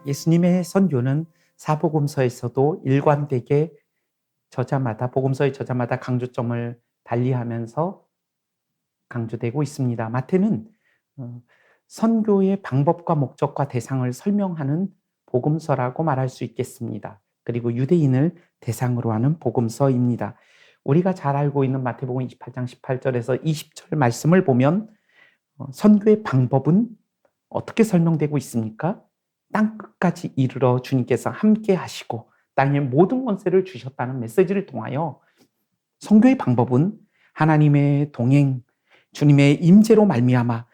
예수님의 선교는 사복음서에서도 일관되게 복음서의 저자마다 강조점을 달리하면서 강조되고 있습니다. 마태는 선교의 방법과 목적과 대상을 설명하는 복음서라고 말할 수 있겠습니다. 그리고 유대인을 대상으로 하는 복음서입니다. 우리가 잘 알고 있는 마태복음 28장 18절에서 20절 말씀을 보면 선교의 방법은 어떻게 설명되고 있습니까? 땅끝까지 이르러 주님께서 함께 하시고 땅의 모든 권세를 주셨다는 메시지를 통하여 선교의 방법은 하나님의 동행, 주님의 임재로 말미암아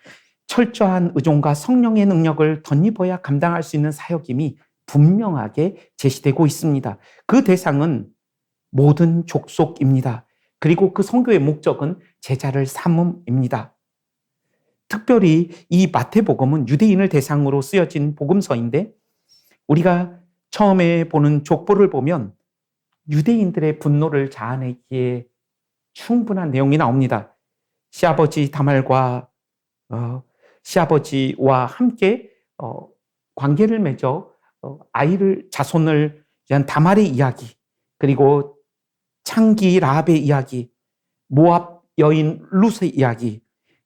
철저한 의존과 성령의 능력을 덧입어야 감당할 수 있는 사역임이 분명하게 제시되고 있습니다. 그 대상은 모든 족속입니다. 그리고 그 선교의 목적은 제자를 삼음입니다. 특별히 이 마태복음은 유대인을 대상으로 쓰여진 복음서인데 우리가 처음에 보는 족보를 보면 유대인들의 분노를 자아내기에 충분한 내용이 나옵니다. 시아버지 다말과 시아버지와 함께 관계를 맺어 자손을 위한 다말의 이야기, 그리고 창기 라합의 이야기, 모압 여인 룻의 이야기,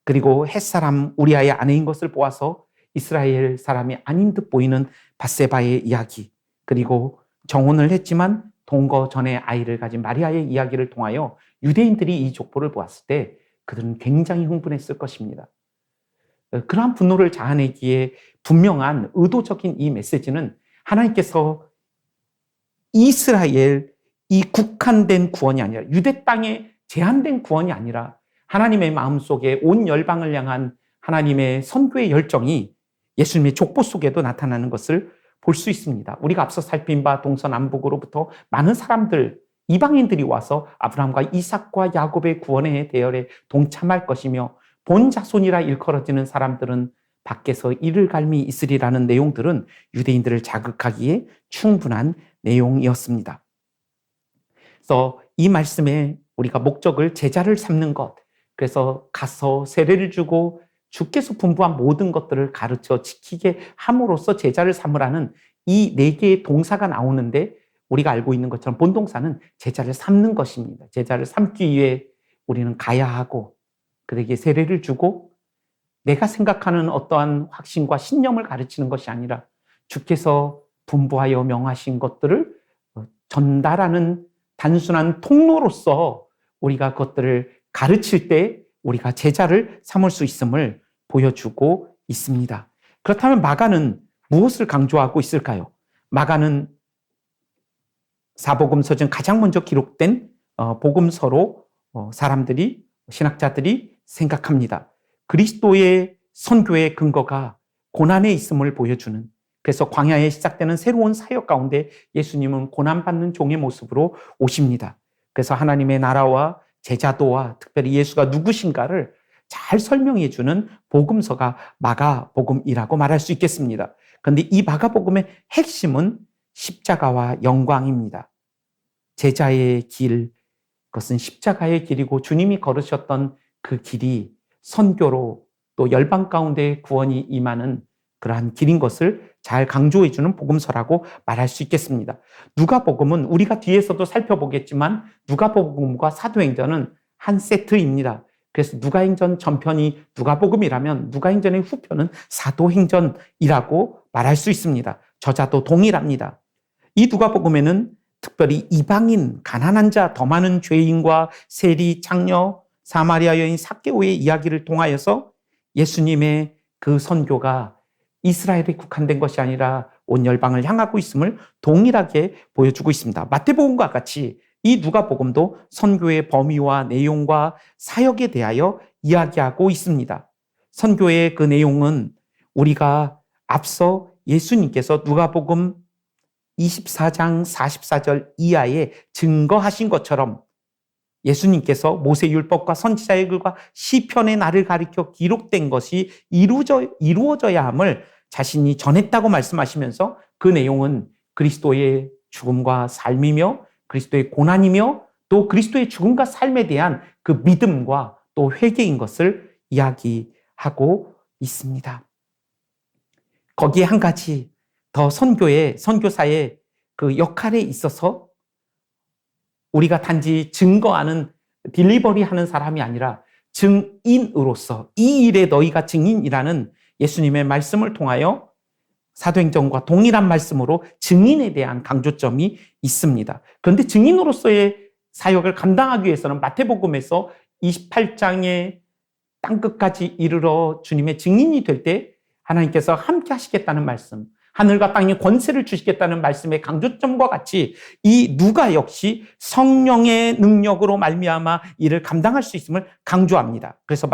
그리고 햇사람 우리아의 아내인 것을 보아서 이스라엘 사람이 아닌 듯 보이는 밧세바의 이야기, 그리고 정혼을 했지만 동거 전에 아이를 가진 마리아의 이야기를 통하여 유대인들이 이 족보를 보았을 때 그들은 굉장히 흥분했을 것입니다. 그러한 분노를 자아내기에 분명한 의도적인 이 메시지는 하나님께서 이스라엘, 이 국한된 구원이 아니라 유대 땅에 제한된 구원이 아니라 하나님의 마음속에 온 열방을 향한 하나님의 선교의 열정이 예수님의 족보 속에도 나타나는 것을 볼 수 있습니다. 우리가 앞서 살핀 바 동서남북으로부터 많은 사람들, 이방인들이 와서 아브라함과 이삭과 야곱의 구원의 대열에 동참할 것이며 본 자손이라 일컬어지는 사람들은 밖에서 이를 갈미 있으리라는 내용들은 유대인들을 자극하기에 충분한 내용이었습니다. 그래서 이 말씀에 우리가 목적을 제자를 삼는 것, 그래서 가서 세례를 주고 주께서 분부한 모든 것들을 가르쳐 지키게 함으로써 제자를 삼으라는 이 네 개의 동사가 나오는데 우리가 알고 있는 것처럼 본동사는 제자를 삼는 것입니다. 제자를 삼기 위해 우리는 가야 하고 그에게 세례를 주고 내가 생각하는 어떠한 확신과 신념을 가르치는 것이 아니라 주께서 분부하여 명하신 것들을 전달하는 단순한 통로로서 우리가 그것들을 가르칠 때 우리가 제자를 삼을 수 있음을 보여주고 있습니다. 그렇다면 마가는 무엇을 강조하고 있을까요? 마가는 사복음서 중 가장 먼저 기록된 복음서로 신학자들이 생각합니다. 그리스도의 선교의 근거가 고난에 있음을 보여주는, 그래서 광야에 시작되는 새로운 사역 가운데 예수님은 고난받는 종의 모습으로 오십니다. 그래서 하나님의 나라와 제자도와 특별히 예수가 누구신가를 잘 설명해 주는 복음서가 마가복음이라고 말할 수 있겠습니다. 그런데 이 마가복음의 핵심은 십자가와 영광입니다. 제자의 길, 그것은 십자가의 길이고 주님이 걸으셨던 그 길이 선교로 또 열방 가운데 구원이 임하는 그러한 길인 것을 잘 강조해 주는 복음서라고 말할 수 있겠습니다. 누가복음은 우리가 뒤에서도 살펴보겠지만 누가복음과 사도행전은 한 세트입니다. 그래서 누가행전 전편이 누가복음이라면 누가행전의 후편은 사도행전이라고 말할 수 있습니다. 저자도 동일합니다. 이 누가복음에는 특별히 이방인, 가난한 자, 더 많은 죄인과 세리, 창녀, 사마리아 여인 삭개오의 이야기를 통하여서 예수님의 그 선교가 이스라엘에 국한된 것이 아니라 온 열방을 향하고 있음을 동일하게 보여주고 있습니다. 마태복음과 같이 이 누가복음도 선교의 범위와 내용과 사역에 대하여 이야기하고 있습니다. 선교의 그 내용은 우리가 앞서 예수님께서 누가복음 24장 44절 이하에 증거하신 것처럼 예수님께서 모세율법과 선지자의 글과 시편의 날을 가리켜 기록된 것이 이루어져야 함을 자신이 전했다고 말씀하시면서 그 내용은 그리스도의 죽음과 삶이며 그리스도의 고난이며 또 그리스도의 죽음과 삶에 대한 그 믿음과 또 회개인 것을 이야기하고 있습니다. 거기에 한 가지 더 선교사의 그 역할에 있어서 우리가 단지 증거하는 딜리버리 하는 사람이 아니라 증인으로서 이 일에 너희가 증인이라는 예수님의 말씀을 통하여 사도행전과 동일한 말씀으로 증인에 대한 강조점이 있습니다. 그런데 증인으로서의 사역을 감당하기 위해서는 마태복음에서 28장의 땅끝까지 이르러 주님의 증인이 될 때 하나님께서 함께 하시겠다는 말씀, 하늘과 땅에 권세를 주시겠다는 말씀의 강조점과 같이 이 누가 역시 성령의 능력으로 말미암아 이를 감당할 수 있음을 강조합니다. 그래서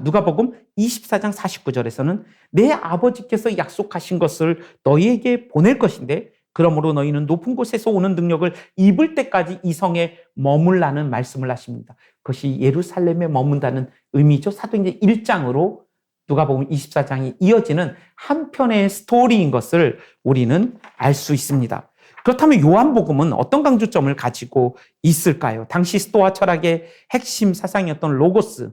누가복음 24장 49절에서는 내 아버지께서 약속하신 것을 너희에게 보낼 것인데 그러므로 너희는 높은 곳에서 오는 능력을 입을 때까지 이 성에 머물라는 말씀을 하십니다. 그것이 예루살렘에 머문다는 의미죠. 사도행전 1장으로 누가복음 24장이 이어지는 한 편의 스토리인 것을 우리는 알 수 있습니다. 그렇다면 요한복음은 어떤 강조점을 가지고 있을까요? 당시 스토아 철학의 핵심 사상이었던 로고스,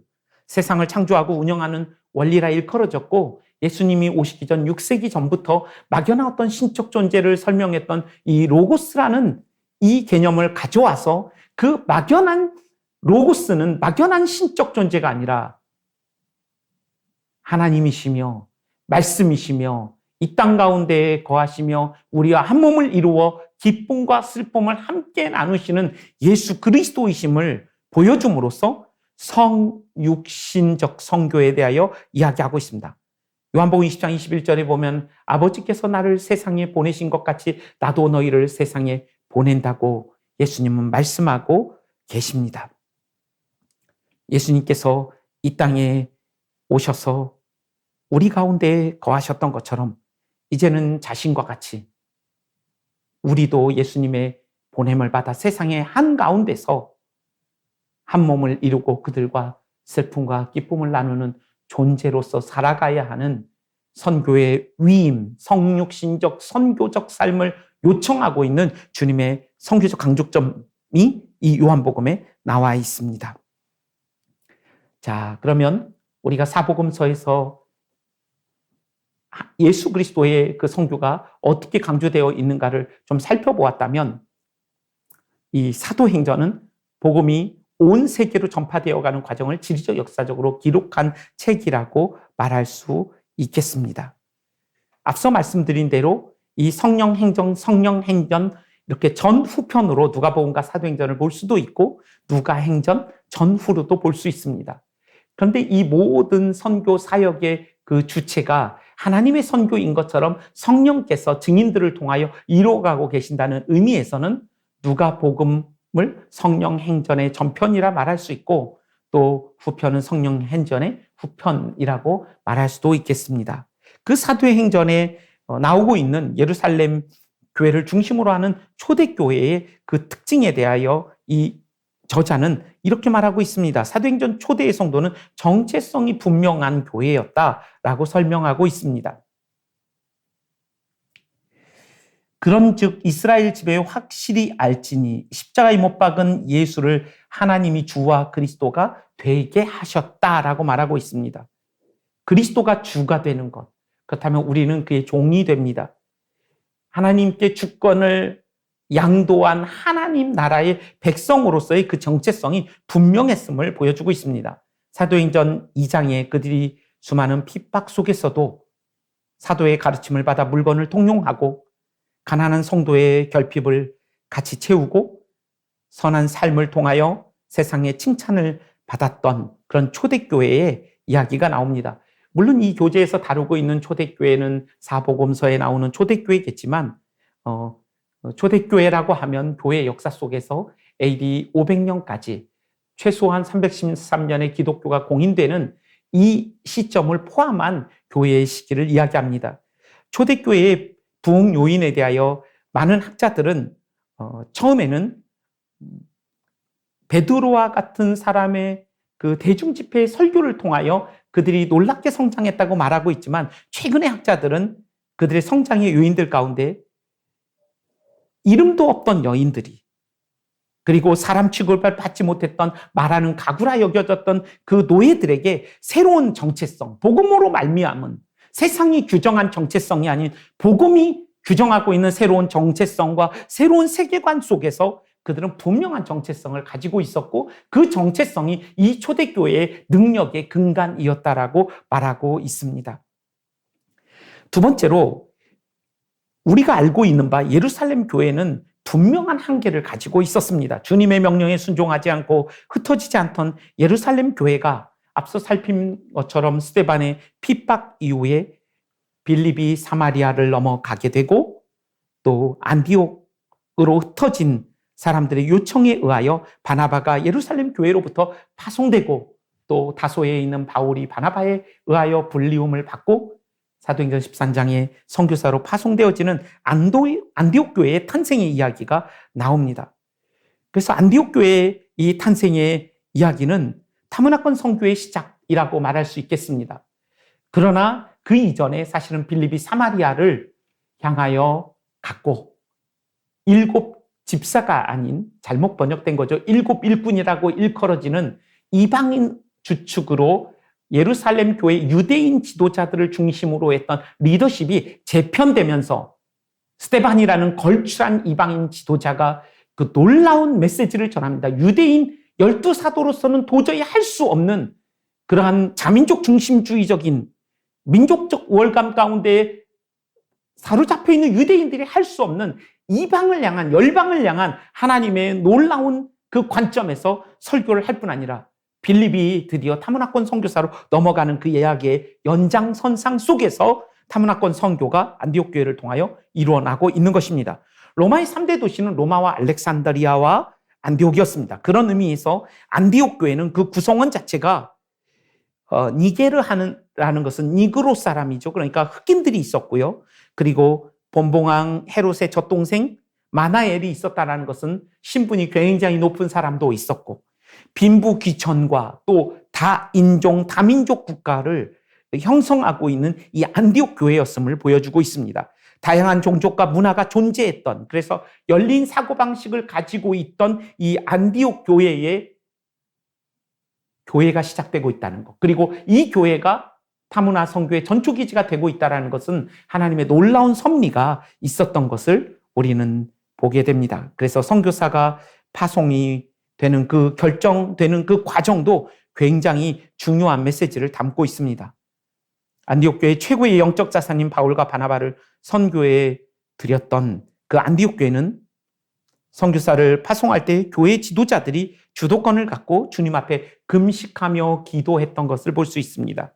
세상을 창조하고 운영하는 원리라 일컬어졌고 예수님이 오시기 전 6세기 전부터 막연한 어떤 신적 존재를 설명했던 이 로고스라는 이 개념을 가져와서 그 막연한 로고스는 막연한 신적 존재가 아니라 하나님이시며 말씀이시며 이 땅 가운데에 거하시며 우리와 한 몸을 이루어 기쁨과 슬픔을 함께 나누시는 예수 그리스도이심을 보여줌으로써 성육신적 성교에 대하여 이야기하고 있습니다. 요한복음 20장 21절에 보면 아버지께서 나를 세상에 보내신 것 같이 나도 너희를 세상에 보낸다고 예수님은 말씀하고 계십니다. 예수님께서 이 땅에 오셔서 우리 가운데 거하셨던 것처럼 이제는 자신과 같이 우리도 예수님의 보냄을 받아 세상의 한가운데서 한 몸을 이루고 그들과 슬픔과 기쁨을 나누는 존재로서 살아가야 하는 선교의 위임, 성육신적, 선교적 삶을 요청하고 있는 주님의 선교적 강조점이 이 요한복음에 나와 있습니다. 자, 그러면 우리가 사복음서에서 예수 그리스도의 그 선교가 어떻게 강조되어 있는가를 좀 살펴보았다면 이 사도행전은 복음이 온 세계로 전파되어가는 과정을 지리적 역사적으로 기록한 책이라고 말할 수 있겠습니다. 앞서 말씀드린 대로 이 성령행전 이렇게 전후편으로 누가복음과 사도행전을 볼 수도 있고 누가행전 전후로도 볼 수 있습니다. 그런데 이 모든 선교 사역의 그 주체가 하나님의 선교인 것처럼 성령께서 증인들을 통하여 이루어가고 계신다는 의미에서는 누가복음을 성령행전의 전편이라 말할 수 있고 또 후편은 성령행전의 후편이라고 말할 수도 있겠습니다. 그 사도의 행전에 나오고 있는 예루살렘 교회를 중심으로 하는 초대교회의 그 특징에 대하여 이 저자는 이렇게 말하고 있습니다. 사도행전 초대의 성도는 정체성이 분명한 교회였다라고 설명하고 있습니다. 그런즉 이스라엘 집에 확실히 알지니 십자가에 못 박은 예수를 하나님이 주와 그리스도가 되게 하셨다라고 말하고 있습니다. 그리스도가 주가 되는 것, 그렇다면 우리는 그의 종이 됩니다. 하나님께 주권을 양도한 하나님 나라의 백성으로서의 그 정체성이 분명했음을 보여주고 있습니다. 사도행전 2장에 그들이 수많은 핍박 속에서도 사도의 가르침을 받아 물건을 통용하고 가난한 성도의 결핍을 같이 채우고 선한 삶을 통하여 세상의 칭찬을 받았던 그런 초대교회의 이야기가 나옵니다. 물론 이 교재에서 다루고 있는 초대교회는 사복음서에 나오는 초대교회겠지만 초대교회라고 하면 교회 역사 속에서 AD 500년까지 최소한 313년의 기독교가 공인되는 이 시점을 포함한 교회의 시기를 이야기합니다. 초대교회의 부흥 요인에 대하여 많은 학자들은 처음에는 베드로와 같은 사람의 그 대중집회의 설교를 통하여 그들이 놀랍게 성장했다고 말하고 있지만 최근의 학자들은 그들의 성장의 요인들 가운데 이름도 없던 여인들이 그리고 사람 취급을 받지 못했던 말하는 가구라 여겨졌던 그 노예들에게 새로운 정체성, 복음으로 말미암은 세상이 규정한 정체성이 아닌 복음이 규정하고 있는 새로운 정체성과 새로운 세계관 속에서 그들은 분명한 정체성을 가지고 있었고 그 정체성이 이 초대교회의 능력의 근간이었다라고 말하고 있습니다. 두 번째로 우리가 알고 있는 바 예루살렘 교회는 분명한 한계를 가지고 있었습니다. 주님의 명령에 순종하지 않고 흩어지지 않던 예루살렘 교회가 앞서 살핀 것처럼 스데반의 핍박 이후에 빌립이 사마리아를 넘어가게 되고 또 안디옥으로 흩어진 사람들의 요청에 의하여 바나바가 예루살렘 교회로부터 파송되고 또 다소에 있는 바울이 바나바에 의하여 불리움을 받고 사도행전 13장에 선교사로 파송되어지는 안디옥 교회의 탄생의 이야기가 나옵니다. 그래서 안디옥 교회의 이 탄생의 이야기는 타문화권 선교의 시작이라고 말할 수 있겠습니다. 그러나 그 이전에 사실은 빌립이 사마리아를 향하여 갔고 7 집사가 아닌 잘못 번역된 거죠. 7 일꾼이라고 일컬어지는 이방인 주축으로 예루살렘 교회 유대인 지도자들을 중심으로 했던 리더십이 재편되면서 스데반이라는 걸출한 이방인 지도자가 그 놀라운 메시지를 전합니다. 유대인 12사도로서는 도저히 할 수 없는 그러한 자민족 중심주의적인 민족적 우월감 가운데 사로잡혀 있는 유대인들이 할 수 없는 이방을 향한 열방을 향한 하나님의 놀라운 그 관점에서 설교를 할 뿐 아니라 빌립이 드디어 타문화권 선교사로 넘어가는 그 이야기의 연장선상 속에서 타문화권 선교가 안디옥 교회를 통하여 이루어나고 있는 것입니다. 로마의 3대 도시는 로마와 알렉산드리아와 안디옥이었습니다. 그런 의미에서 안디옥 교회는 그 구성원 자체가 니게르라는 것은 니그로 사람이죠. 그러니까 흑인들이 있었고요. 그리고 본봉왕 헤롯의 젖동생 마나엘이 있었다는 것은 신분이 굉장히 높은 사람도 있었고 빈부 귀천과 또 다인종 다민족 국가를 형성하고 있는 이 안디옥 교회였음을 보여주고 있습니다. 다양한 종족과 문화가 존재했던, 그래서 열린 사고방식을 가지고 있던 이 안디옥 교회가 시작되고 있다는 것, 그리고 이 교회가 타문화 선교의 전초기지가 되고 있다는 것은 하나님의 놀라운 섭리가 있었던 것을 우리는 보게 됩니다. 그래서 선교사가 파송이 되는 그 결정되는 그 과정도 굉장히 중요한 메시지를 담고 있습니다. 안디옥 교회 최고의 영적 자산인 바울과 바나바를 선교에 드렸던 그 안디옥 교회는 선교사를 파송할 때 교회 지도자들이 주도권을 갖고 주님 앞에 금식하며 기도했던 것을 볼 수 있습니다.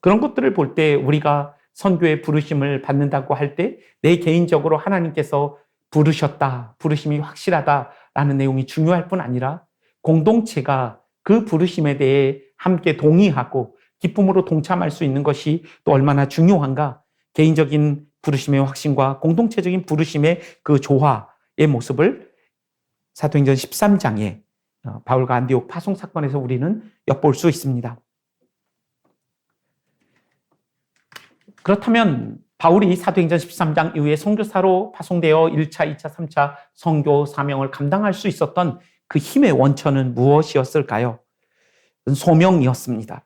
그런 것들을 볼 때 우리가 선교의 부르심을 받는다고 할 때 내 개인적으로 하나님께서 부르셨다, 부르심이 확실하다라는 내용이 중요할 뿐 아니라 공동체가 그 부르심에 대해 함께 동의하고 기쁨으로 동참할 수 있는 것이 또 얼마나 중요한가. 개인적인 부르심의 확신과 공동체적인 부르심의 그 조화의 모습을 사도행전 13장에 바울과 안디옥 파송 사건에서 우리는 엿볼 수 있습니다. 그렇다면 바울이 사도행전 13장 이후에 선교사로 파송되어 1차, 2차, 3차 선교 사명을 감당할 수 있었던 그 힘의 원천은 무엇이었을까요? 소명이었습니다.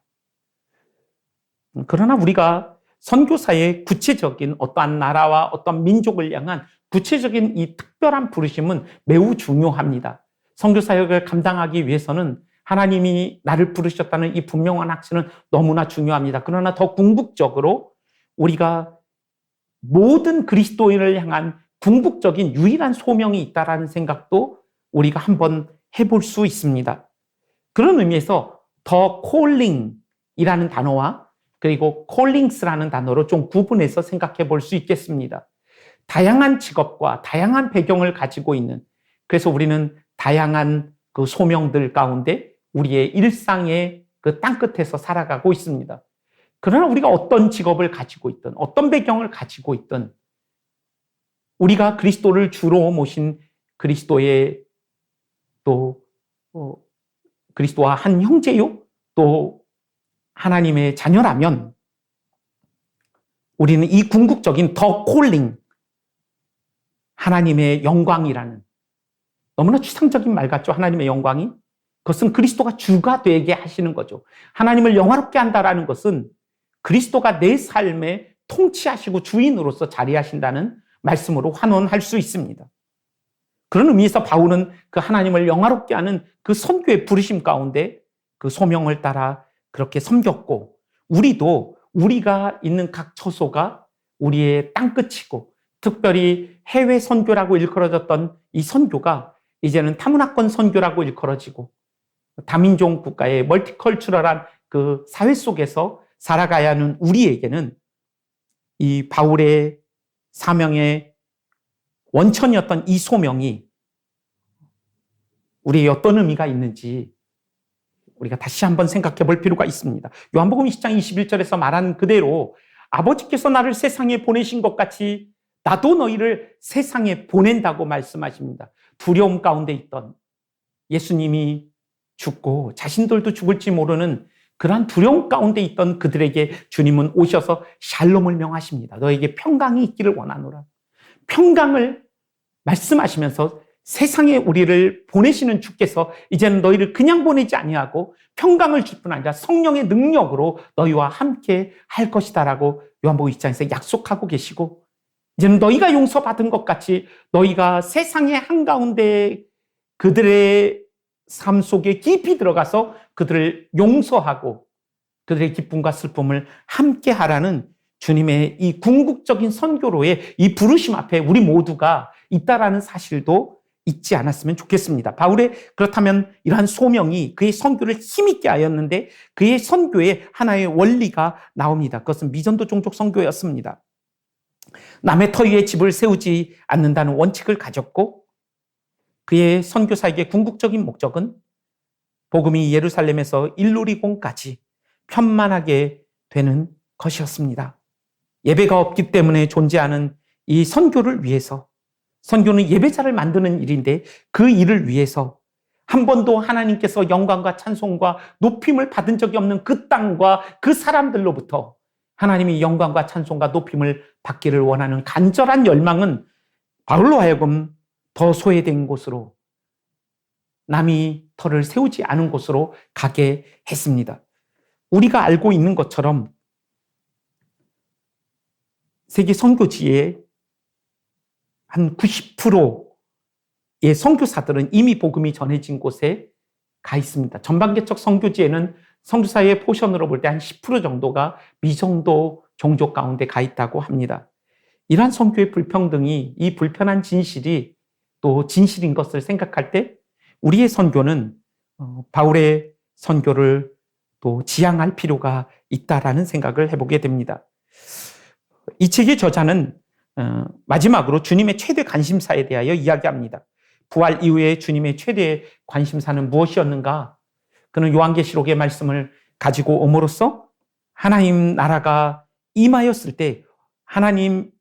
그러나 우리가 선교사의 구체적인 어떠한 나라와 어떤 민족을 향한 구체적인 이 특별한 부르심은 매우 중요합니다. 선교사역을 감당하기 위해서는 하나님이 나를 부르셨다는 이 분명한 확신은 너무나 중요합니다. 그러나 더 궁극적으로 우리가 모든 그리스도인을 향한 궁극적인 유일한 소명이 있다라는 생각도 우리가 한번 해볼 수 있습니다. 그런 의미에서 더 콜링이라는 단어와 그리고 콜링스라는 단어로 좀 구분해서 생각해 볼 수 있겠습니다. 다양한 직업과 다양한 배경을 가지고 있는, 그래서 우리는 다양한 그 소명들 가운데 우리의 일상의 그 땅끝에서 살아가고 있습니다. 그러나 우리가 어떤 직업을 가지고 있든 어떤 배경을 가지고 있든 우리가 그리스도를 주로 모신 그리스도의 또 그리스도와 한 형제요 또 하나님의 자녀라면 우리는 이 궁극적인 더 콜링, 하나님의 영광이라는, 너무나 추상적인 말 같죠. 하나님의 영광이, 그것은 그리스도가 주가 되게 하시는 거죠. 하나님을 영화롭게 한다라는 것은 그리스도가 내 삶에 통치하시고 주인으로서 자리하신다는 말씀으로 환원할 수 있습니다. 그런 의미에서 바울은 그 하나님을 영화롭게 하는 그 선교의 부르심 가운데 그 소명을 따라 그렇게 섬겼고, 우리도 우리가 있는 각 처소가 우리의 땅끝이고, 특별히 해외 선교라고 일컬어졌던 이 선교가 이제는 타문화권 선교라고 일컬어지고, 다민족 국가의 멀티컬처럴한 그 사회 속에서 살아가야 하는 우리에게는 이 바울의 사명의 원천이었던 이 소명이 우리의 어떤 의미가 있는지 우리가 다시 한번 생각해 볼 필요가 있습니다. 요한복음 20장 21절에서 말한 그대로 아버지께서 나를 세상에 보내신 것 같이 나도 너희를 세상에 보낸다고 말씀하십니다. 두려움 가운데 있던 예수님이 죽고 자신들도 죽을지 모르는 그러한 두려움 가운데 있던 그들에게 주님은 오셔서 샬롬을 명하십니다. 너에게 평강이 있기를 원하노라. 평강을 말씀하시면서 세상에 우리를 보내시는 주께서 이제는 너희를 그냥 보내지 아니하고 평강을 줄 뿐 아니라 성령의 능력으로 너희와 함께 할 것이다라고 요한복음 2장에서 약속하고 계시고, 이제는 너희가 용서받은 것 같이 너희가 세상의 한가운데 그들의 삶 속에 깊이 들어가서 그들을 용서하고 그들의 기쁨과 슬픔을 함께 하라는 주님의 이 궁극적인 선교로의 이 부르심 앞에 우리 모두가 있다라는 사실도 잊지 않았으면 좋겠습니다. 바울의 그렇다면 이러한 소명이 그의 선교를 힘있게 하였는데 그의 선교에 하나의 원리가 나옵니다. 그것은 미전도 종족 선교였습니다. 남의 터 위에 집을 세우지 않는다는 원칙을 가졌고, 그의 선교사에게 궁극적인 목적은 복음이 예루살렘에서 일루리공까지 편만하게 되는 것이었습니다. 예배가 없기 때문에 존재하는 이 선교를 위해서, 선교는 예배자를 만드는 일인데 그 일을 위해서 한 번도 하나님께서 영광과 찬송과 높임을 받은 적이 없는 그 땅과 그 사람들로부터 하나님이 영광과 찬송과 높임을 받기를 원하는 간절한 열망은 바울로 하여금 더 소외된 곳으로, 남이 터를 세우지 않은 곳으로 가게 했습니다. 우리가 알고 있는 것처럼 세계 선교지의 한 90%의 선교사들은 이미 복음이 전해진 곳에 가 있습니다. 전반개척 선교지에는 선교사의 포션으로 볼 때 한 10% 정도가 미정도 종족 가운데 가 있다고 합니다. 이러한 선교의 불평등이, 이 불편한 진실이 또 진실인 것을 생각할 때 우리의 선교는 바울의 선교를 또 지향할 필요가 있다라는 생각을 해보게 됩니다. 이 책의 저자는 마지막으로 주님의 최대 관심사에 대하여 이야기합니다. 부활 이후에 주님의 최대 관심사는 무엇이었는가? 그는 요한계시록의 말씀을 가지고 옴으로써 하나님 나라가 임하였을 때 하나님께서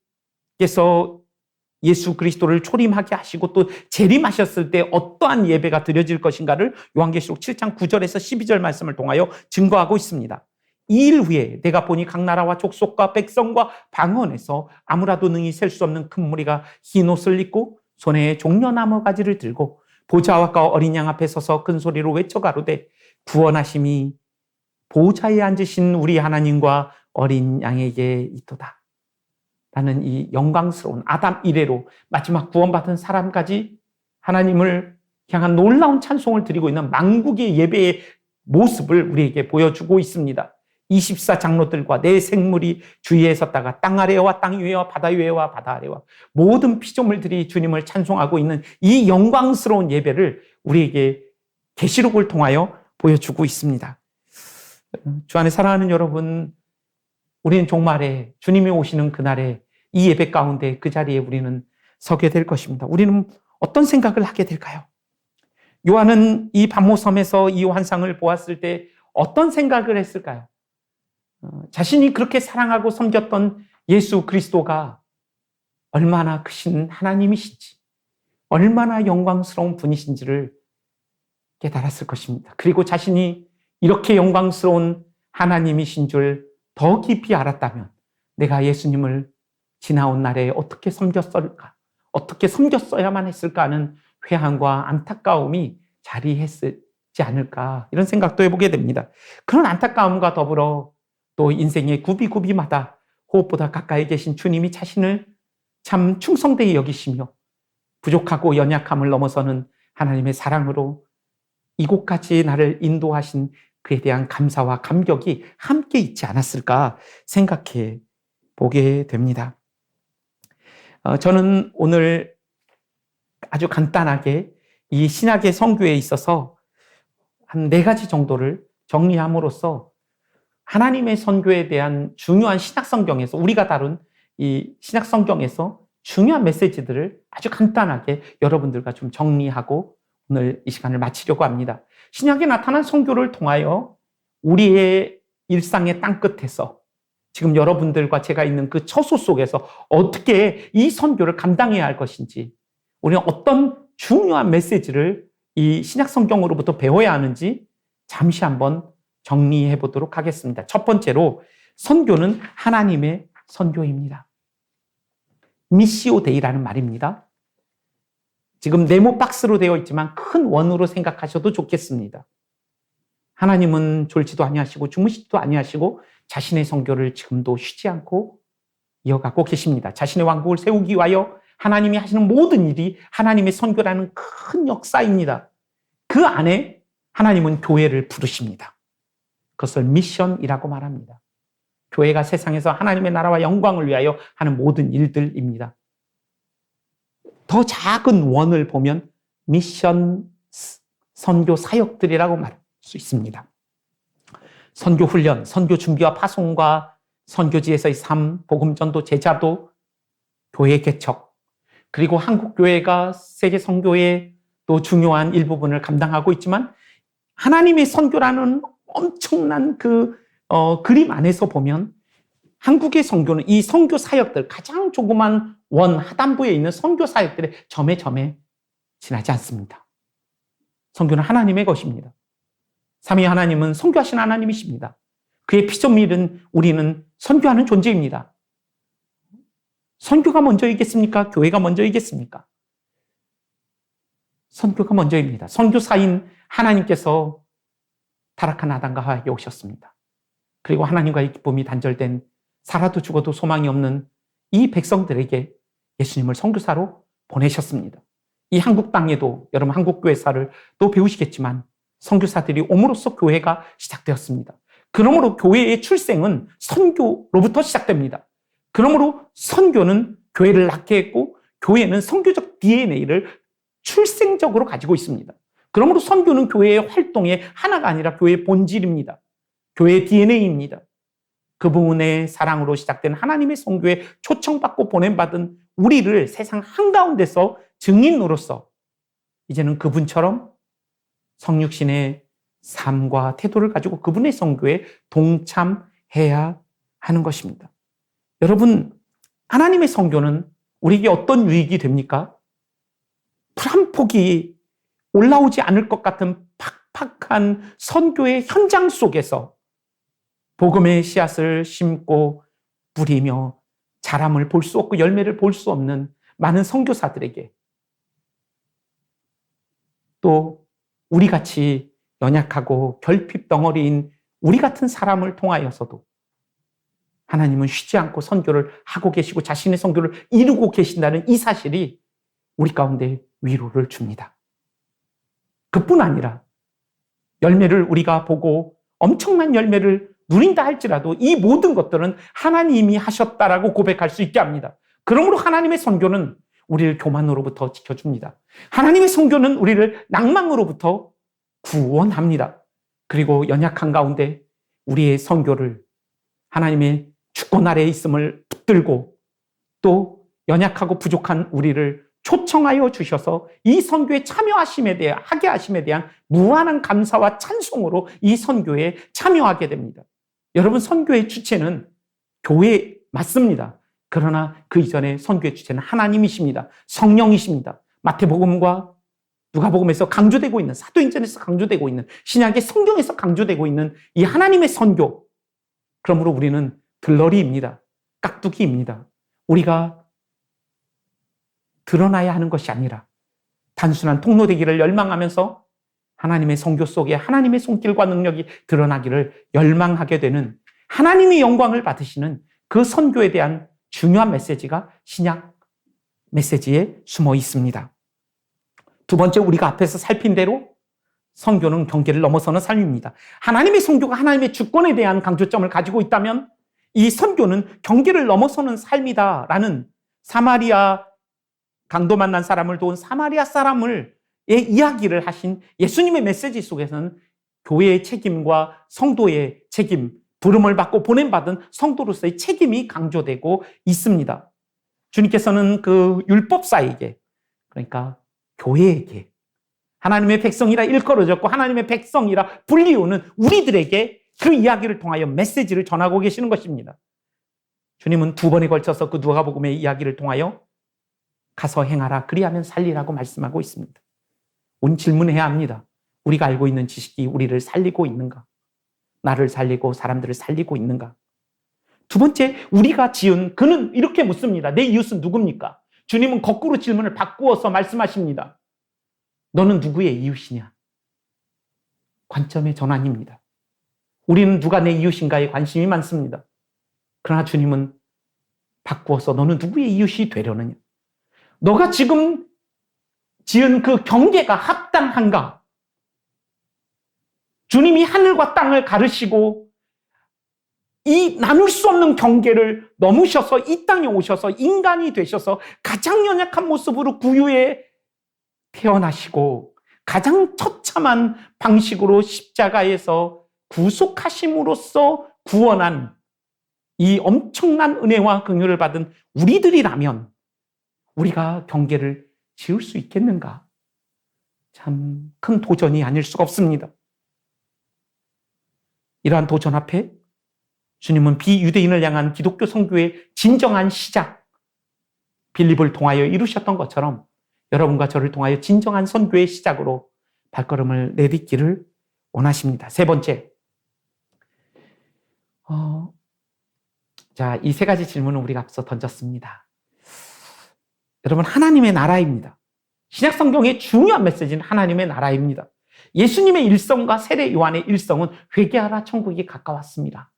예수 그리스도를 초림하게 하시고 또 재림하셨을 때 어떠한 예배가 드려질 것인가를 요한계시록 7장 9절에서 12절 말씀을 통하여 증거하고 있습니다. 이 일 후에 내가 보니 각 나라와 족속과 백성과 방언에서 아무라도 능히 셀 수 없는 큰 무리가 흰 옷을 입고 손에 종려나무 가지를 들고 보좌와 어린 양 앞에 서서 큰 소리로 외쳐 가로되 구원하심이 보좌에 앉으신 우리 하나님과 어린 양에게 있도다 라는 이 영광스러운 아담 이래로 마지막 구원받은 사람까지 하나님을 향한 놀라운 찬송을 드리고 있는 만국의 예배의 모습을 우리에게 보여주고 있습니다. 24장로들과 내 생물이 주위에 섰다가 땅 아래와 땅 위에와 바다 위에와 바다 아래와 모든 피조물들이 주님을 찬송하고 있는 이 영광스러운 예배를 우리에게 계시록을 통하여 보여주고 있습니다. 주 안에 사랑하는 여러분, 우리는 종말에 주님이 오시는 그날에 이 예배 가운데 그 자리에 우리는 서게 될 것입니다. 우리는 어떤 생각을 하게 될까요? 요한은 이 반모섬에서 이 환상을 보았을 때 어떤 생각을 했을까요? 자신이 그렇게 사랑하고 섬겼던 예수 그리스도가 얼마나 크신 하나님이신지, 얼마나 영광스러운 분이신지를 깨달았을 것입니다. 그리고 자신이 이렇게 영광스러운 하나님이신 줄 더 깊이 알았다면 내가 예수님을 지나온 날에 어떻게 섬겼을까? 어떻게 섬겼어야만 했을까 하는 회한과 안타까움이 자리했지 않을까? 이런 생각도 해보게 됩니다. 그런 안타까움과 더불어 또 인생의 구비구비마다 호흡보다 가까이 계신 주님이 자신을 참 충성되게 여기시며 부족하고 연약함을 넘어서는 하나님의 사랑으로 이곳까지 나를 인도하신 그에 대한 감사와 감격이 함께 있지 않았을까 생각해 보게 됩니다. 저는 오늘 아주 간단하게 이 신약의 선교에 있어서 한 4가지 정도를 정리함으로써 하나님의 선교에 대한 중요한 신약 성경에서 우리가 다룬 이 신약 성경에서 중요한 메시지들을 아주 간단하게 여러분들과 좀 정리하고 오늘 이 시간을 마치려고 합니다. 신약에 나타난 선교를 통하여 우리의 일상의 땅끝에서 지금 여러분들과 제가 있는 그 처소 속에서 어떻게 이 선교를 감당해야 할 것인지, 우리는 어떤 중요한 메시지를 이 신약 성경으로부터 배워야 하는지 잠시 한번 정리해 보도록 하겠습니다. 첫 번째로 선교는 하나님의 선교입니다. 미시오 데이라는 말입니다. 지금 네모 박스로 되어 있지만 큰 원으로 생각하셔도 좋겠습니다. 하나님은 졸지도 아니하시고 주무시지도 아니하시고 자신의 선교를 지금도 쉬지 않고 이어가고 계십니다. 자신의 왕국을 세우기 위하여 하나님이 하시는 모든 일이 하나님의 선교라는 큰 역사입니다. 그 안에 하나님은 교회를 부르십니다. 그것을 미션이라고 말합니다. 교회가 세상에서 하나님의 나라와 영광을 위하여 하는 모든 일들입니다. 더 작은 원을 보면 미션 선교 사역들이라고 말할 수 있습니다. 선교 훈련, 선교 준비와 파송과 선교지에서의 삶, 복음 전도, 제자도, 교회 개척, 그리고 한국 교회가 세계 선교의 또 중요한 일부분을 감당하고 있지만 하나님의 선교라는 엄청난 그림 안에서 보면 한국의 선교는 이 선교 사역들, 가장 조그만 원 하단부에 있는 선교 사역들의 점에 지나지 않습니다. 선교는 하나님의 것입니다. 삼위 하나님은 선교하신 하나님이십니다. 그의 피조물은 우리는 선교하는 존재입니다. 선교가 먼저이겠습니까? 교회가 먼저이겠습니까? 선교가 먼저입니다. 선교사인 하나님께서 타락한 아담과 하와에게 오셨습니다. 그리고 하나님과의 기쁨이 단절된, 살아도 죽어도 소망이 없는 이 백성들에게 예수님을 선교사로 보내셨습니다. 이 한국 땅에도 여러분 한국교회사를 또 배우시겠지만 선교사들이 옴으로써 교회가 시작되었습니다. 그러므로 교회의 출생은 선교로부터 시작됩니다. 그러므로 선교는 교회를 낳게 했고 교회는 선교적 DNA를 출생적으로 가지고 있습니다. 그러므로 선교는 교회의 활동의 하나가 아니라 교회의 본질입니다. 교회의 DNA입니다. 그분의 사랑으로 시작된 하나님의 선교에 초청받고 보냄받은 우리를 세상 한가운데서 증인으로서 이제는 그분처럼 성육신의 삶과 태도를 가지고 그분의 선교에 동참해야 하는 것입니다. 여러분, 하나님의 선교는 우리에게 어떤 유익이 됩니까? 풀 한 폭이 올라오지 않을 것 같은 팍팍한 선교의 현장 속에서 복음의 씨앗을 심고 뿌리며 자람을 볼 수 없고 열매를 볼 수 없는 많은 선교사들에게, 또 우리같이 연약하고 결핍 덩어리인 우리 같은 사람을 통하여서도 하나님은 쉬지 않고 선교를 하고 계시고 자신의 선교를 이루고 계신다는 이 사실이 우리 가운데 위로를 줍니다. 그뿐 아니라 열매를 우리가 보고 엄청난 열매를 누린다 할지라도 이 모든 것들은 하나님이 하셨다라고 고백할 수 있게 합니다. 그러므로 하나님의 선교는 우리를 교만으로부터 지켜줍니다. 하나님의 선교는 우리를 낭망으로부터 구원합니다. 그리고 연약한 가운데 우리의 선교를 하나님의 주권 아래에 있음을 붙들고 또 연약하고 부족한 우리를 초청하여 주셔서 이 선교에 하게 하심에 대한 무한한 감사와 찬송으로 이 선교에 참여하게 됩니다. 여러분, 선교의 주체는 교회 맞습니다. 그러나 그 이전에 선교의 주체는 하나님이십니다. 성령이십니다. 마태복음과 누가복음에서 강조되고 있는, 사도행전에서 강조되고 있는, 신약의 성경에서 강조되고 있는 이 하나님의 선교. 그러므로 우리는 들러리입니다. 깍두기입니다. 우리가 드러나야 하는 것이 아니라 단순한 통로 되기를 열망하면서 하나님의 선교 속에 하나님의 손길과 능력이 드러나기를 열망하게 되는 하나님이 영광을 받으시는 그 선교에 대한 중요한 메시지가 신약 메시지에 숨어 있습니다. 두 번째, 우리가 앞에서 살핀 대로 선교는 경계를 넘어서는 삶입니다. 하나님의 선교가 하나님의 주권에 대한 강조점을 가지고 있다면 이 선교는 경계를 넘어서는 삶이다라는 사마리아 강도 만난 사람을 도운 사마리아 사람을 이야기를 하신 예수님의 메시지 속에서는 교회의 책임과 성도의 책임, 부름을 받고 보냄받은 성도로서의 책임이 강조되고 있습니다. 주님께서는 그 율법사에게, 그러니까 교회에게 하나님의 백성이라 일컬어졌고 하나님의 백성이라 불리우는 우리들에게 그 이야기를 통하여 메시지를 전하고 계시는 것입니다. 주님은 두 번에 걸쳐서 그 누가복음의 이야기를 통하여 가서 행하라, 그리하면 살리라고 말씀하고 있습니다. 우린 질문해야 합니다. 우리가 알고 있는 지식이 우리를 살리고 있는가? 나를 살리고 사람들을 살리고 있는가? 두 번째, 우리가 지은, 그는 이렇게 묻습니다. 내 이웃은 누굽니까? 주님은 거꾸로 질문을 바꾸어서 말씀하십니다. 너는 누구의 이웃이냐? 관점의 전환입니다. 우리는 누가 내 이웃인가에 관심이 많습니다. 그러나 주님은 바꾸어서 너는 누구의 이웃이 되려느냐? 너가 지금 지은 그 경계가 합당한가? 주님이 하늘과 땅을 가르시고 이 나눌 수 없는 경계를 넘으셔서 이 땅에 오셔서 인간이 되셔서 가장 연약한 모습으로 구유에 태어나시고 가장 처참한 방식으로 십자가에서 구속하심으로써 구원한 이 엄청난 은혜와 긍휼을 받은 우리들이라면 우리가 경계를 지을 수 있겠는가? 참 큰 도전이 아닐 수가 없습니다. 이러한 도전 앞에 주님은 비유대인을 향한 기독교 선교의 진정한 시작, 빌립을 통하여 이루셨던 것처럼 여러분과 저를 통하여 진정한 선교의 시작으로 발걸음을 내딛기를 원하십니다. 세 번째, 이 세 가지 질문은 우리가 앞서 던졌습니다. 여러분, 하나님의 나라입니다. 신약 성경의 중요한 메시지는 하나님의 나라입니다. 예수님의 일성과 세례 요한의 일성은 회개하라, 천국이 가까웠습니다.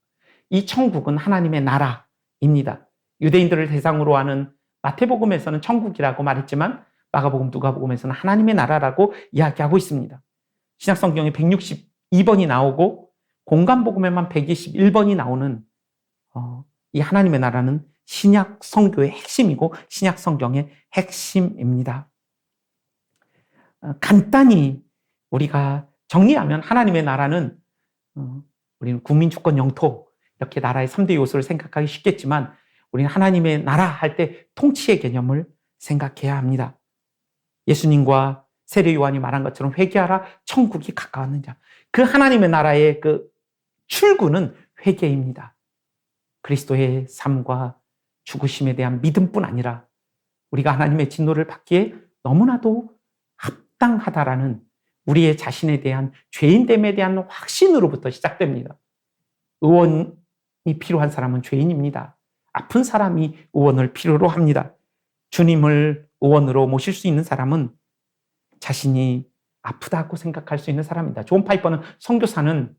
이 천국은 하나님의 나라입니다. 유대인들을 대상으로 하는 마태복음에서는 천국이라고 말했지만 마가복음, 누가복음에서는 하나님의 나라라고 이야기하고 있습니다. 신약 성경에 162번이 나오고 공간복음에만 121번이 나오는 이 하나님의 나라는 신약 성교의 핵심이고 신약 성경의 핵심입니다. 간단히 우리가 정리하면 하나님의 나라는 우리는 국민, 주권, 영토 이렇게 나라의 3대 요소를 생각하기 쉽겠지만 우리는 하나님의 나라 할 때 통치의 개념을 생각해야 합니다. 예수님과 세례 요한이 말한 것처럼 회개하라, 천국이 가까웠느냐. 그 하나님의 나라의 그 출구는 회개입니다. 그리스도의 삶과 죽으심에 대한 믿음뿐 아니라 우리가 하나님의 진노를 받기에 너무나도 합당하다라는 우리의 자신에 대한 죄인됨에 대한 확신으로부터 시작됩니다. 의원이 필요한 사람은 죄인입니다. 아픈 사람이 의원을 필요로 합니다. 주님을 의원으로 모실 수 있는 사람은 자신이 아프다고 생각할 수 있는 사람입니다. 존 파이퍼는 선교사는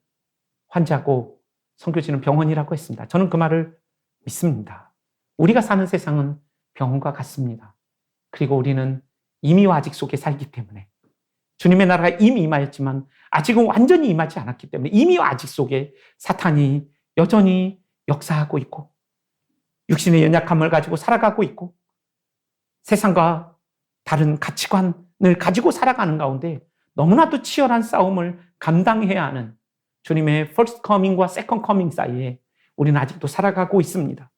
환자고 선교지는 병원이라고 했습니다. 저는 그 말을 믿습니다. 우리가 사는 세상은 병원과 같습니다. 그리고 우리는 이미와 아직 속에 살기 때문에 주님의 나라가 이미 임하였지만 아직은 완전히 임하지 않았기 때문에 이미와 아직 속에 사탄이 여전히 역사하고 있고 육신의 연약함을 가지고 살아가고 있고 세상과 다른 가치관을 가지고 살아가는 가운데 너무나도 치열한 싸움을 감당해야 하는 주님의 first coming과 second coming 사이에 우리는 아직도 살아가고 있습니다.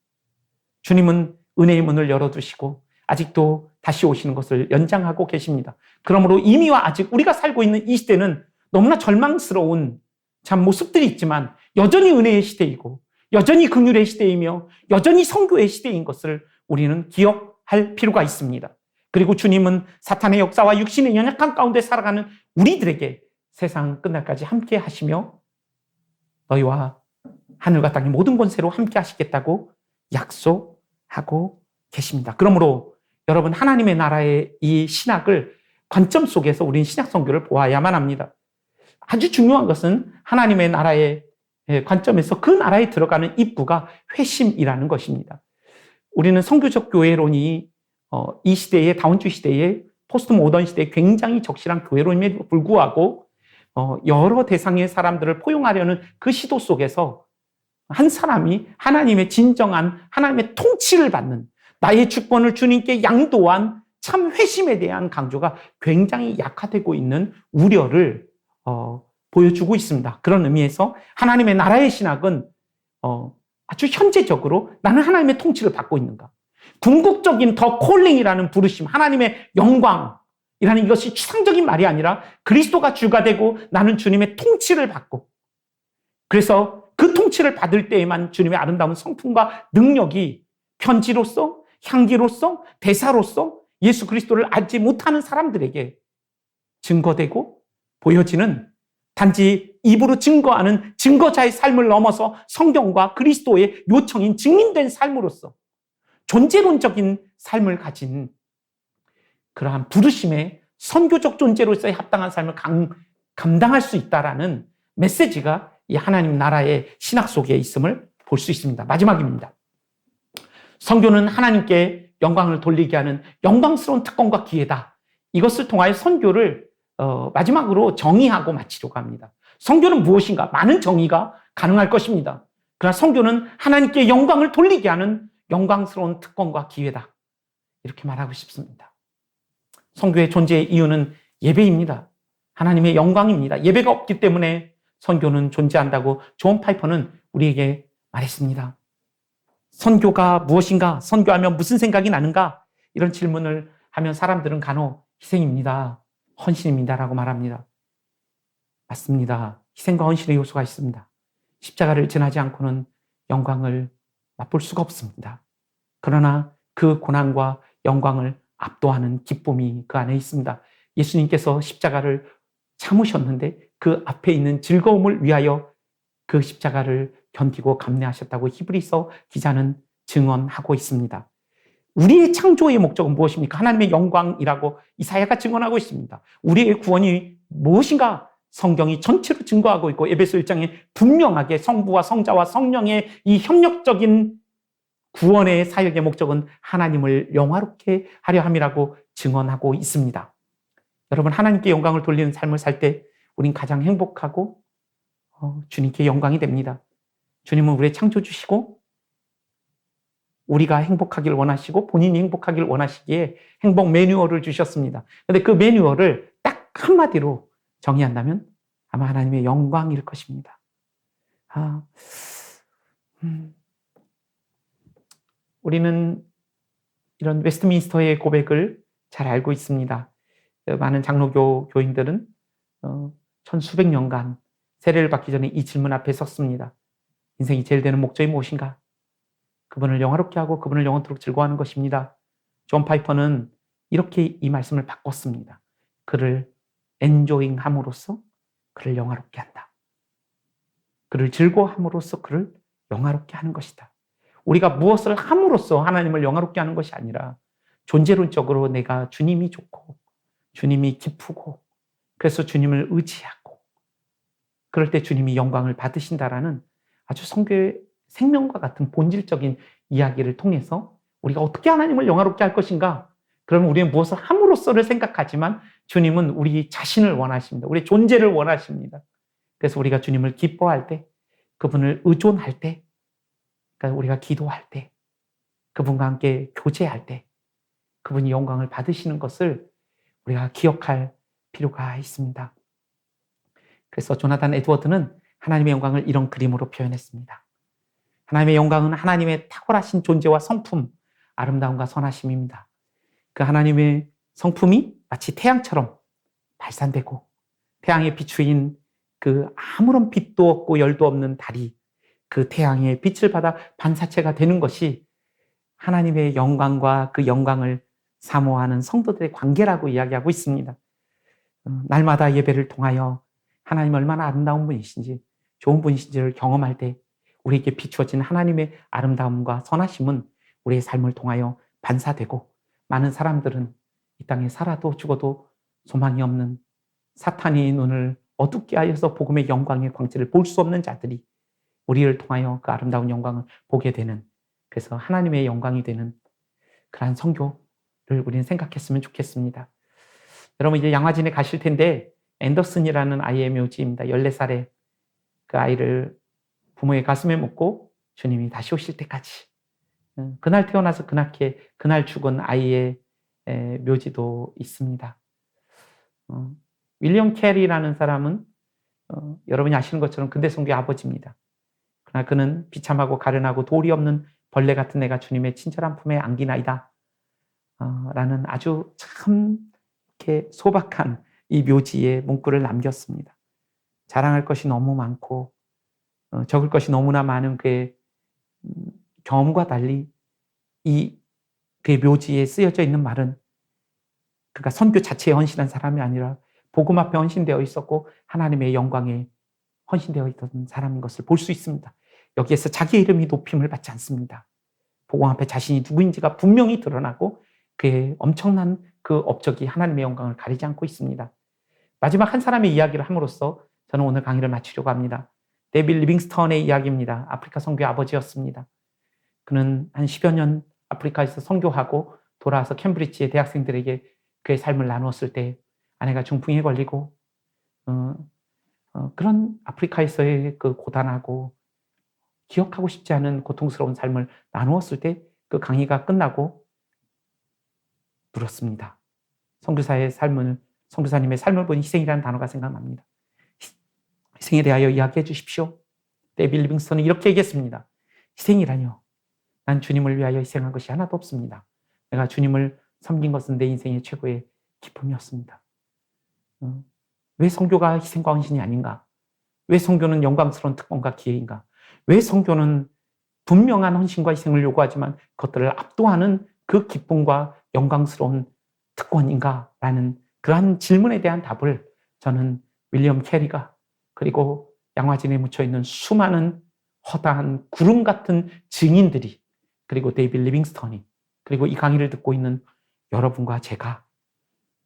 주님은 은혜의 문을 열어두시고 아직도 다시 오시는 것을 연장하고 계십니다. 그러므로 이미와 아직 우리가 살고 있는 이 시대는 너무나 절망스러운 참 모습들이 있지만 여전히 은혜의 시대이고 여전히 긍휼의 시대이며 여전히 선교의 시대인 것을 우리는 기억할 필요가 있습니다. 그리고 주님은 사탄의 역사와 육신의 연약함 가운데 살아가는 우리들에게 세상 끝날까지 함께 하시며 너희와 하늘과 땅의 모든 권세로 함께 하시겠다고 약속하고 계십니다. 그러므로 여러분, 하나님의 나라의 이 신학을 관점 속에서 우리는 신약 선교를 보아야만 합니다. 아주 중요한 것은 하나님의 나라의 관점에서 그 나라에 들어가는 입구가 회심이라는 것입니다. 우리는 선교적 교회론이 이 시대에, 다운주의 시대에, 포스트 모던 시대에 굉장히 적실한 교회론임에도 불구하고 여러 대상의 사람들을 포용하려는 그 시도 속에서 한 사람이 하나님의 진정한 하나님의 통치를 받는, 나의 주권을 주님께 양도한 참 회심에 대한 강조가 굉장히 약화되고 있는 우려를 보여주고 있습니다. 그런 의미에서 하나님의 나라의 신학은 아주 현재적으로 나는 하나님의 통치를 받고 있는가, 궁극적인 더 콜링이라는 부르심, 하나님의 영광이라는 이것이 추상적인 말이 아니라 그리스도가 주가 되고 나는 주님의 통치를 받고, 그래서 그 통치를 받을 때에만 주님의 아름다운 성품과 능력이 편지로서, 향기로서, 대사로서 예수 그리스도를 알지 못하는 사람들에게 증거되고 보여지는, 단지 입으로 증거하는 증거자의 삶을 넘어서 성경과 그리스도의 요청인 증인된 삶으로서 존재론적인 삶을 가진 그러한 부르심의 선교적 존재로서의 합당한 삶을 감당할 수 있다라는 메시지가 이 하나님 나라의 신학 속에 있음을 볼 수 있습니다. 마지막입니다. 선교는 하나님께 영광을 돌리게 하는 영광스러운 특권과 기회다. 이것을 통하여 선교를 마지막으로 정의하고 마치려고 합니다. 선교는 무엇인가? 많은 정의가 가능할 것입니다. 그러나 선교는 하나님께 영광을 돌리게 하는 영광스러운 특권과 기회다. 이렇게 말하고 싶습니다. 선교의 존재의 이유는 예배입니다. 하나님의 영광입니다. 예배가 없기 때문에 선교는 존재한다고 존 파이퍼는 우리에게 말했습니다. 선교가 무엇인가? 선교하면 무슨 생각이 나는가? 이런 질문을 하면 사람들은 간혹 희생입니다, 헌신입니다라고 말합니다. 맞습니다. 희생과 헌신의 요소가 있습니다. 십자가를 지나지 않고는 영광을 맛볼 수가 없습니다. 그러나 그 고난과 영광을 압도하는 기쁨이 그 안에 있습니다. 예수님께서 십자가를 참으셨는데 그 앞에 있는 즐거움을 위하여 그 십자가를 견디고 감내하셨다고 히브리서 기자는 증언하고 있습니다. 우리의 창조의 목적은 무엇입니까? 하나님의 영광이라고 이사야가 증언하고 있습니다. 우리의 구원이 무엇인가? 성경이 전체로 증거하고 있고 에베소 1장에 분명하게 성부와 성자와 성령의 이 협력적인 구원의 사역의 목적은 하나님을 영화롭게 하려 함이라고 증언하고 있습니다. 여러분, 하나님께 영광을 돌리는 삶을 살 때 우린 가장 행복하고 주님께 영광이 됩니다. 주님은 우리의 창조주시고 우리가 행복하길 원하시고 본인이 행복하길 원하시기에 행복 매뉴얼을 주셨습니다. 그런데 그 매뉴얼을 딱 한마디로 정의한다면 아마 하나님의 영광일 것입니다. 우리는 이런 웨스트민스터의 고백을 잘 알고 있습니다. 많은 장로교 교인들은 천수백 년간 세례를 받기 전에 이 질문 앞에 섰습니다. 인생이 제일 되는 목적이 무엇인가? 그분을 영화롭게 하고 그분을 영원토록 즐거워하는 것입니다. 존 파이퍼는 이렇게 이 말씀을 바꿨습니다. 그를 엔조잉 함으로써 그를 영화롭게 한다. 그를 즐거워함으로써 그를 영화롭게 하는 것이다. 우리가 무엇을 함으로써 하나님을 영화롭게 하는 것이 아니라 존재론적으로 내가 주님이 좋고 주님이 기쁘고 그래서 주님을 의지하고 그럴 때 주님이 영광을 받으신다라는 아주 성교의 생명과 같은 본질적인 이야기를 통해서 우리가 어떻게 하나님을 영화롭게 할 것인가? 그러면 우리는 무엇을 함으로써를 생각하지만 주님은 우리 자신을 원하십니다. 우리의 존재를 원하십니다. 그래서 우리가 주님을 기뻐할 때, 그분을 의존할 때, 그러니까 우리가 기도할 때, 그분과 함께 교제할 때 그분이 영광을 받으시는 것을 우리가 기억할 필요가 있습니다. 그래서 조나단 에드워드는 하나님의 영광을 이런 그림으로 표현했습니다. 하나님의 영광은 하나님의 탁월하신 존재와 성품, 아름다움과 선하심입니다. 그 하나님의 성품이 마치 태양처럼 발산되고 태양의 비추인 그 아무런 빛도 없고 열도 없는 달이 그 태양의 빛을 받아 반사체가 되는 것이 하나님의 영광과 그 영광을 사모하는 성도들의 관계라고 이야기하고 있습니다. 날마다 예배를 통하여 하나님 얼마나 아름다운 분이신지 좋은 분이신지를 경험할 때 우리에게 비추어진 하나님의 아름다움과 선하심은 우리의 삶을 통하여 반사되고 많은 사람들은 이 땅에 살아도 죽어도 소망이 없는 사탄의 눈을 어둡게 하여서 복음의 영광의 광채를 볼 수 없는 자들이 우리를 통하여 그 아름다운 영광을 보게 되는, 그래서 하나님의 영광이 되는 그러한 선교를 우리는 생각했으면 좋겠습니다. 여러분 이제 양화진에 가실 텐데 앤더슨이라는 아이의 묘지입니다. 14살에 그 아이를 부모의 가슴에 묻고 주님이 다시 오실 때까지, 그날 태어나서 그날 죽은 아이의 묘지도 있습니다. 윌리엄 캐리라는 사람은 여러분이 아시는 것처럼 근대 선교의 아버지입니다. 그러나 그는 비참하고 가련하고 도리 없는 벌레 같은 내가 주님의 친절한 품에 안기나이다 라는 아주 참 이렇게 소박한 이 묘지에 문구를 남겼습니다. 자랑할 것이 너무 많고 적을 것이 너무나 많은 그의 경험과 달리 이 그의 묘지에 쓰여져 있는 말은, 그러니까 선교 자체에 헌신한 사람이 아니라 복음 앞에 헌신되어 있었고 하나님의 영광에 헌신되어 있던 사람인 것을 볼 수 있습니다. 여기에서 자기의 이름이 높임을 받지 않습니다. 복음 앞에 자신이 누구인지가 분명히 드러나고 그의 엄청난 그 업적이 하나님의 영광을 가리지 않고 있습니다. 마지막 한 사람의 이야기를 함으로써 저는 오늘 강의를 마치려고 합니다. 데이빗 리빙스턴의 이야기입니다. 아프리카 선교의 아버지였습니다. 그는 한 10여 년 아프리카에서 선교하고 돌아와서 캠브리지의 대학생들에게 그의 삶을 나누었을 때 아내가 중풍에 걸리고 그런 아프리카에서의 그 고단하고 기억하고 싶지 않은 고통스러운 삶을 나누었을 때 그 강의가 끝나고 울었습니다. 선교사님의 삶을 본 희생이라는 단어가 생각납니다. 희생에 대하여 이야기해 주십시오. 데이빗 리빙스턴은 이렇게 얘기했습니다. 희생이라뇨. 난 주님을 위하여 희생한 것이 하나도 없습니다. 내가 주님을 섬긴 것은 내 인생의 최고의 기쁨이었습니다. 왜 선교가 희생과 헌신이 아닌가? 왜 선교는 영광스러운 특권과 기회인가? 왜 선교는 분명한 헌신과 희생을 요구하지만 그것들을 압도하는 그 기쁨과 영광스러운 특권인가라는 그러한 질문에 대한 답을 저는 윌리엄 캐리가, 그리고 양화진에 묻혀있는 수많은 허다한 구름 같은 증인들이, 그리고 데이빗 리빙스턴이, 그리고 이 강의를 듣고 있는 여러분과 제가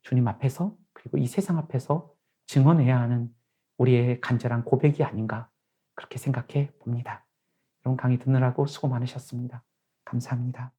주님 앞에서 그리고 이 세상 앞에서 증언해야 하는 우리의 간절한 고백이 아닌가, 그렇게 생각해 봅니다. 여러분 강의 듣느라고 수고 많으셨습니다. 감사합니다.